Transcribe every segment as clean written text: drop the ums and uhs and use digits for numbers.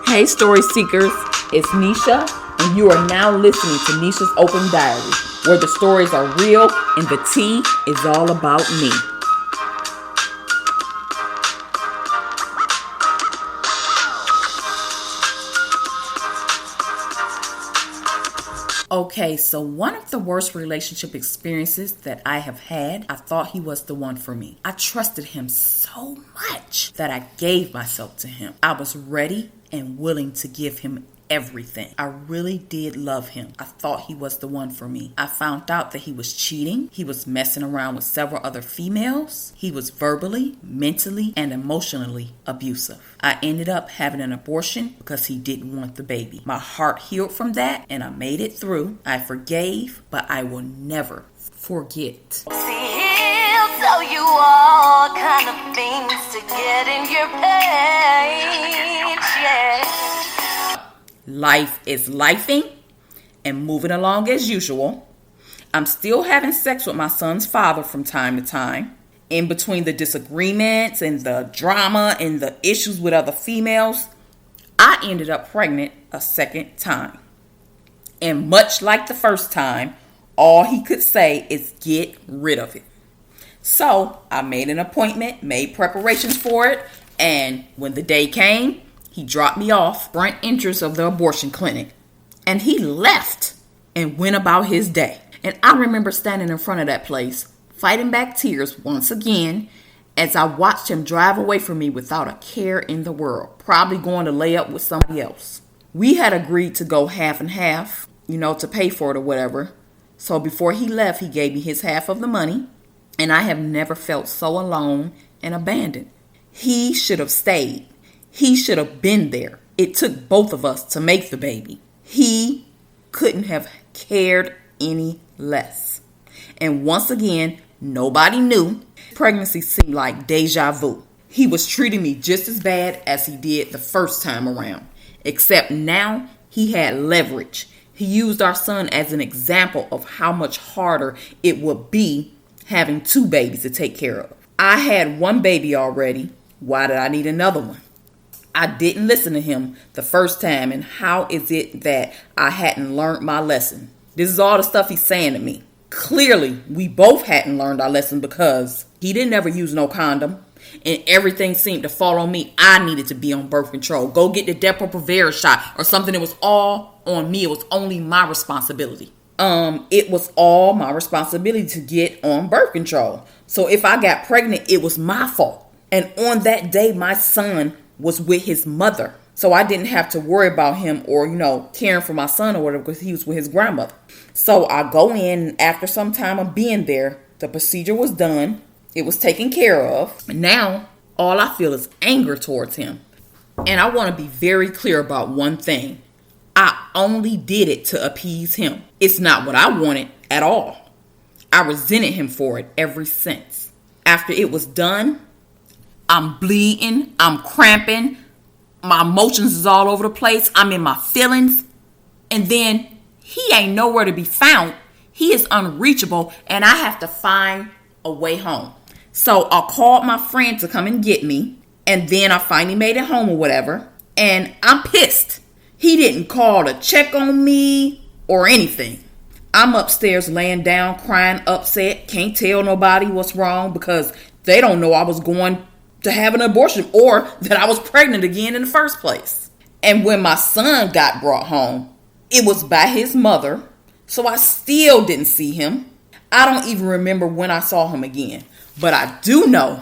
Hey story seekers, it's Nesha, and you are now listening to Nesha's Open Diary, where the stories are real and the tea is all about me. Okay, so one of the worst relationship experiences that I have had, I thought he was the one for me. I trusted him so much that I gave myself to him. I was ready and willing to give him everything. I really did love him. I thought he was the one for me. I found out that he was cheating. He was messing around with several other females. He was verbally, mentally, and emotionally abusive. I ended up having an abortion because he didn't want the baby. My heart healed from that and I made it through. I forgave, but I will never forget. See, he'll tell you all kind of things to get in your page, yeah. Life is lifing and moving along as usual. I'm still having sex with my son's father from time to time. In between the disagreements and the drama and the issues with other females, I ended up pregnant a second time. And much like the first time, all he could say is get rid of it. So I made an appointment, made preparations for it, and when the day came, he dropped me off front entrance of the abortion clinic. And he left and went about his day. And I remember standing in front of that place, fighting back tears once again, as I watched him drive away from me without a care in the world, probably going to lay up with somebody else. We had agreed to go half and half, to pay for it or whatever. So before he left, he gave me his half of the money, and I have never felt so alone and abandoned. He should have stayed. He should have been there. It took both of us to make the baby. He couldn't have cared any less. And once again, nobody knew. Pregnancy seemed like deja vu. He was treating me just as bad as he did the first time around. Except now he had leverage. He used our son as an example of how much harder it would be having two babies to take care of. I had one baby already. Why did I need another one? I didn't listen to him the first time, and how is it that I hadn't learned my lesson? This is all the stuff he's saying to me. Clearly, we both hadn't learned our lesson because he didn't ever use no condom, and everything seemed to fall on me. I needed to be on birth control. Go get the Depo-Provera shot or something. It was all on me. It was only my responsibility. It was all my responsibility to get on birth control. So if I got pregnant, it was my fault. And on that day, my son was with his mother. So I didn't have to worry about him or, caring for my son or whatever because he was with his grandmother. So I go in, and after some time of being there, the procedure was done. It was taken care of. Now, all I feel is anger towards him. And I want to be very clear about one thing. I only did it to appease him. It's not what I wanted at all. I resented him for it ever since. After it was done, I'm bleeding, I'm cramping, my emotions is all over the place, I'm in my feelings, and then he ain't nowhere to be found. He is unreachable, and I have to find a way home. So I called my friend to come and get me, and then I finally made it home or whatever, and I'm pissed. He didn't call to check on me or anything. I'm upstairs laying down, crying, upset, can't tell nobody what's wrong because they don't know I was going to have an abortion or that I was pregnant again in the first place. And when my son got brought home, it was by his mother, so I still didn't see him. I don't even remember when I saw him again, but I do know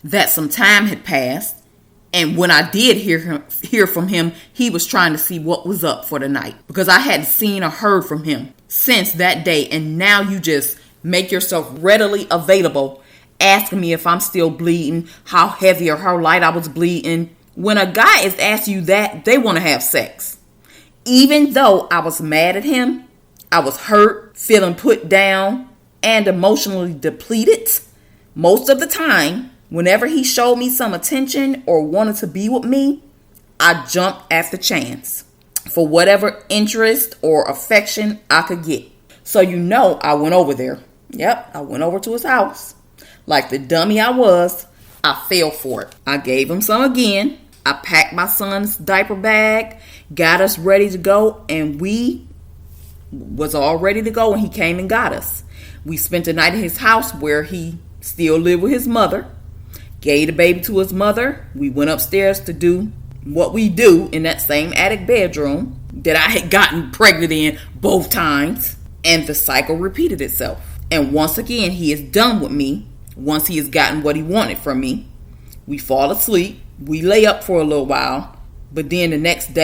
that some time had passed, and when I did hear from him, he was trying to see what was up for the night because I hadn't seen or heard from him since that day. And now you just make yourself readily available asking me if I'm still bleeding, how heavy or how light I was bleeding. When a guy is asking you that, they want to have sex. Even though I was mad at him, I was hurt, feeling put down, and emotionally depleted. Most of the time, whenever he showed me some attention or wanted to be with me, I jumped at the chance for whatever interest or affection I could get. So I went over there. Yep, I went over to his house. Like the dummy I was, I fell for it. I gave him some again. I packed my son's diaper bag, got us ready to go, and we was all ready to go when he came and got us. We spent the night at his house where he still lived with his mother, gave the baby to his mother. We went upstairs to do what we do in that same attic bedroom that I had gotten pregnant in both times, and the cycle repeated itself. And once again, he is done with me. Once he has gotten what he wanted from me, we fall asleep. We lay up for a little while, but then the next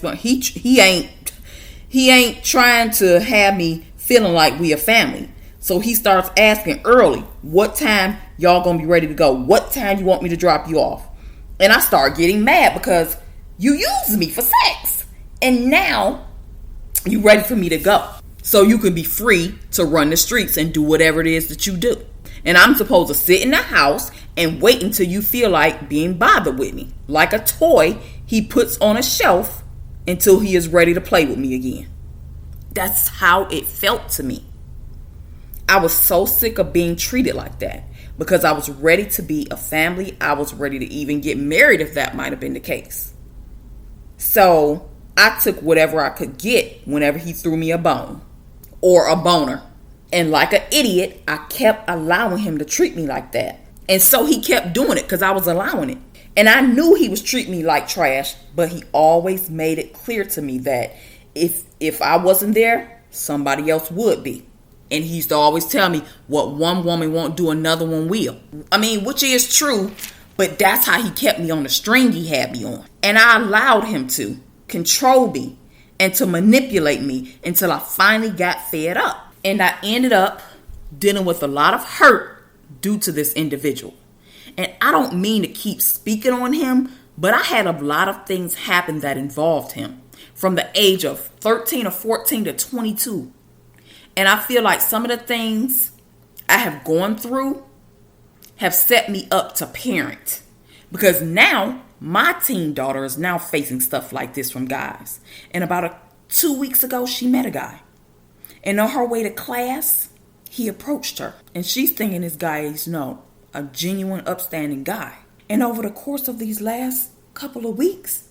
month, he ain't trying to have me feeling like we a family. So he starts asking early, what time y'all gonna be ready to go? What time you want me to drop you off? And I start getting mad because you use me for sex, and now you ready for me to go so you can be free to run the streets and do whatever it is that you do. And I'm supposed to sit in the house and wait until you feel like being bothered with me. Like a toy he puts on a shelf until he is ready to play with me again. That's how it felt to me. I was so sick of being treated like that because I was ready to be a family. I was ready to even get married if that might have been the case. So I took whatever I could get whenever he threw me a bone or a boner. And like an idiot, I kept allowing him to treat me like that. And so he kept doing it because I was allowing it. And I knew he was treating me like trash, but he always made it clear to me that if I wasn't there, somebody else would be. And he used to always tell me, what one woman won't do, another one will. I mean, which is true, but that's how he kept me on the string he had me on. And I allowed him to control me and to manipulate me until I finally got fed up. And I ended up dealing with a lot of hurt due to this individual. And I don't mean to keep speaking on him, but I had a lot of things happen that involved him from the age of 13 or 14 to 22. And I feel like some of the things I have gone through have set me up to parent. Because now my teen daughter is now facing stuff like this from guys. And about 2 weeks ago, she met a guy. And on her way to class, he approached her. And she's thinking this guy is, a genuine, upstanding guy. And over the course of these last couple of weeks,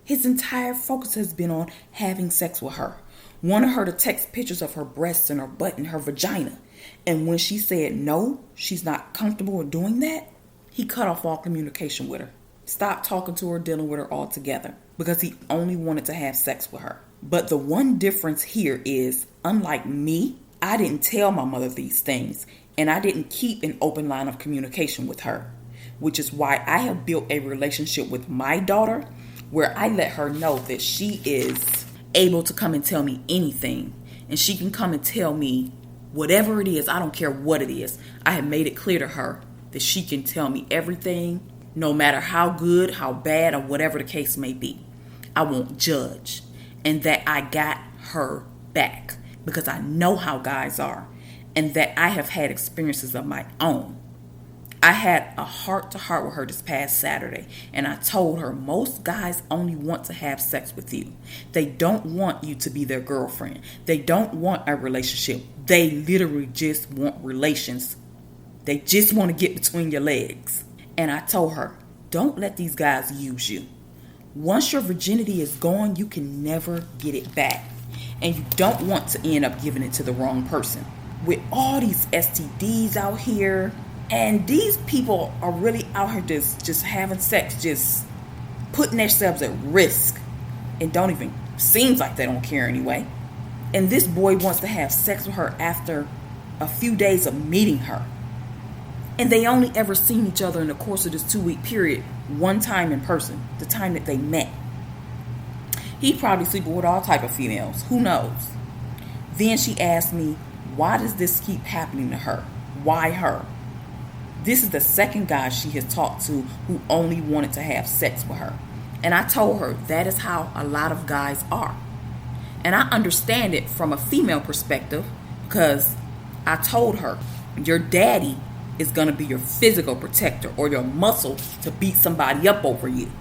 his entire focus has been on having sex with her. Wanted her to text pictures of her breasts and her butt and her vagina. And when she said no, she's not comfortable with doing that, he cut off all communication with her. Stopped talking to her, dealing with her altogether. Because he only wanted to have sex with her. But the one difference here is, unlike me, I didn't tell my mother these things. And I didn't keep an open line of communication with her. Which is why I have built a relationship with my daughter where I let her know that she is able to come and tell me anything. And she can come and tell me whatever it is. I don't care what it is. I have made it clear to her that she can tell me everything, no matter how good, how bad, or whatever the case may be. I won't judge. And that I got her back because I know how guys are, and that I have had experiences of my own. I had a heart-to-heart with her this past Saturday, and I told her most guys only want to have sex with you. They don't want you to be their girlfriend. They don't want a relationship. They literally just want relations. They just want to get between your legs. And I told her, don't let these guys use you. Once your virginity is gone, you can never get it back. And you don't want to end up giving it to the wrong person. With all these STDs out here, and these people are really out here just having sex, just putting themselves at risk. It don't even, seems like they don't care anyway. And this boy wants to have sex with her after a few days of meeting her. And they only ever seen each other in the course of this 2-week period, one time in person, the time that they met. He probably sleeping with all type of females. Who knows? Then she asked me, why does this keep happening to her? Why her? This is the second guy she has talked to who only wanted to have sex with her. And I told her that is how a lot of guys are. And I understand it from a female perspective because I told her, your daddy is going to be your physical protector or your muscle to beat somebody up over you.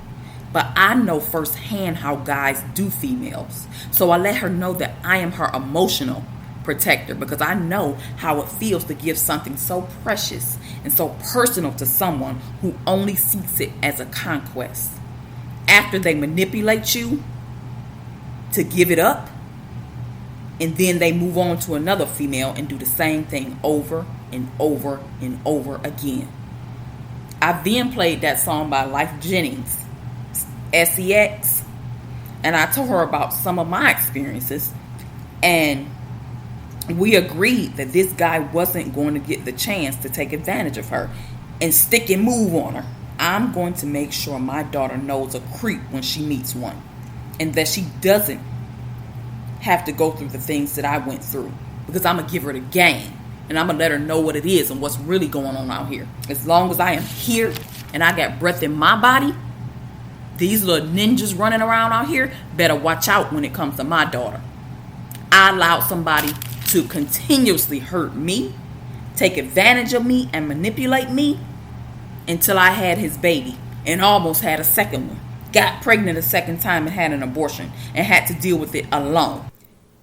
But I know firsthand how guys do females. So I let her know that I am her emotional protector because I know how it feels to give something so precious and so personal to someone who only seeks it as a conquest. after they manipulate you to give it up, and then they move on to another female and do the same thing over and over and over again. I then played that song by Life Jennings, SEX, and I told her about some of my experiences, and we agreed that this guy wasn't going to get the chance to take advantage of her and stick and move on her. I'm going to make sure my daughter knows a creep when she meets one, and that she doesn't have to go through the things that I went through, because I'm going to give her the game, and I'm going to let her know what it is and what's really going on out here. As long as I am here and I got breath in my body, these little ninjas running around out here better watch out when it comes to my daughter. I allowed somebody to continuously hurt me, take advantage of me, and manipulate me until I had his baby and almost had a second one. Got pregnant a second time and had an abortion and had to deal with it alone.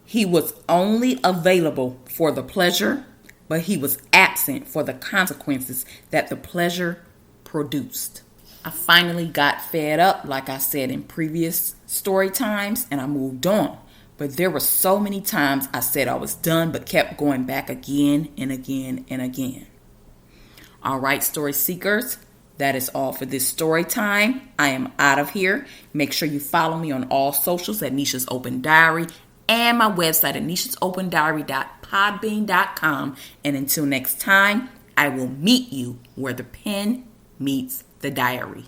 He was only available for the pleasure, but he was absent for the consequences that the pleasure produced. I finally got fed up, like I said in previous story times, and I moved on. But there were so many times I said I was done, but kept going back again and again and again. All right, story seekers, that is all for this story time. I am out of here. Make sure you follow me on all socials at Nesha's Open Diary and my website at nesha'sopendiary.podbean.com. And until next time, I will meet you where the pen meets the diary.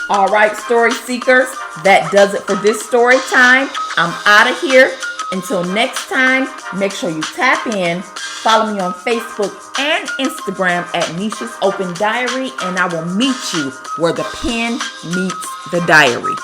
All right, story seekers, that does it for this story time. I'm out of here. Until next time, make sure you tap in. Follow me on Facebook and Instagram at Nesha's Open Diary, and I will meet you where the pen meets the diary.